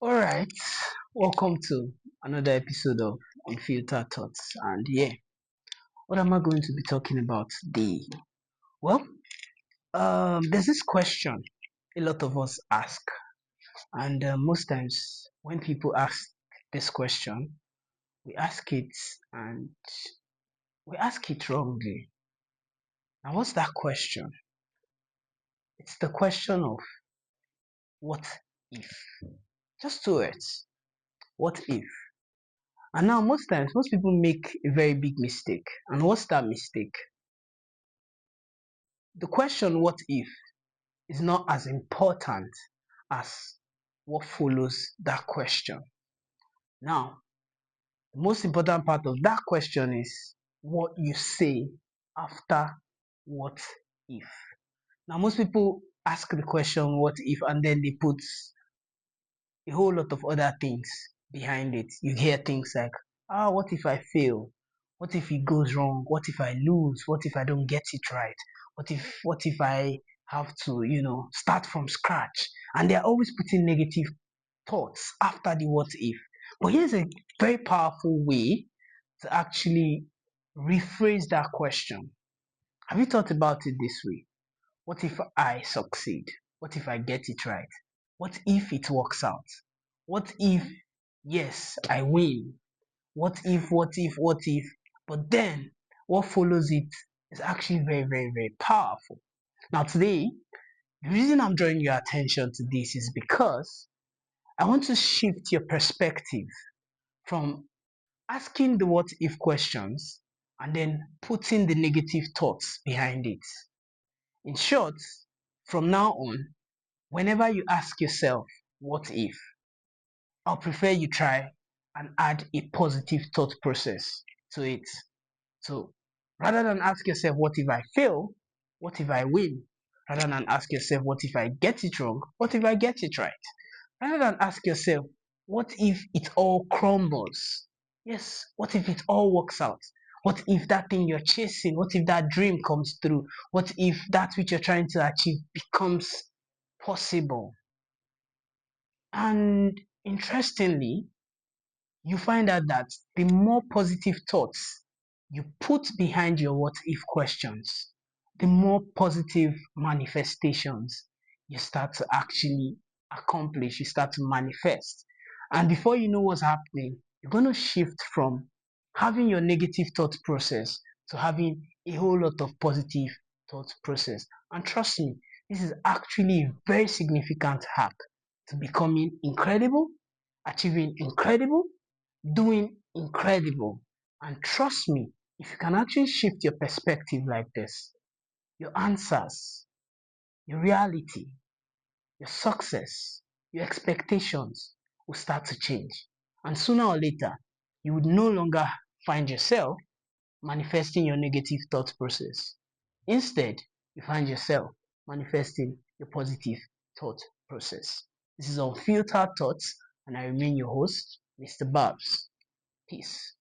All right, welcome to another episode of Unfiltered Thoughts. And yeah, what am I going to be talking about today? Well, there's this question a lot of us ask, and most times when people ask this question, we ask it and we ask it wrongly. Now, what's that question? It's the question of what if? Just two words. What if? And now, most times, most people make a very big mistake. And what's that mistake? The question what if is not as important as what follows that question. Now, the most important part of that question is what you say after what if. Now, most people ask the question what if and then they put a whole lot of other things behind it. You hear things like, what if I fail? What if it goes wrong? What if I lose? What if I don't get it right? What if I have to, start from scratch? And they're always putting negative thoughts after the what if. But here's a very powerful way to actually rephrase that question. Have you thought about it this way? What if I succeed? What if I get it right? What if it works out? What if, yes, I win? What if, what if, what if? But then what follows it is actually very, very, very powerful. Now, today, the reason I'm drawing your attention to this is because I want to shift your perspective from asking the what if questions and then putting the negative thoughts behind it. In short, from now on, whenever you ask yourself, what if? I'll prefer you try and add a positive thought process to it. So rather than ask yourself, what if I fail? What if I win? Rather than ask yourself, what if I get it wrong? What if I get it right? Rather than ask yourself, what if it all crumbles? Yes, what if it all works out? What if that thing you're chasing, what if that dream comes through? What if that which you're trying to achieve becomes possible? And interestingly, you find out that the more positive thoughts you put behind your what if questions, the more positive manifestations you start to actually accomplish, you start to manifest. And before you know what's happening, you're going to shift from having your negative thought process to having a whole lot of positive thought process. And trust me, this is actually a very significant hack to becoming incredible, achieving incredible, doing incredible. And trust me, if you can actually shift your perspective like this, your answers, your reality, your success, your expectations will start to change. And sooner or later, you would no longer find yourself manifesting your negative thought process. Instead, you find yourself manifesting your positive thought process. This is Unfiltered Thoughts, and I remain your host, Mr. Babs. Peace.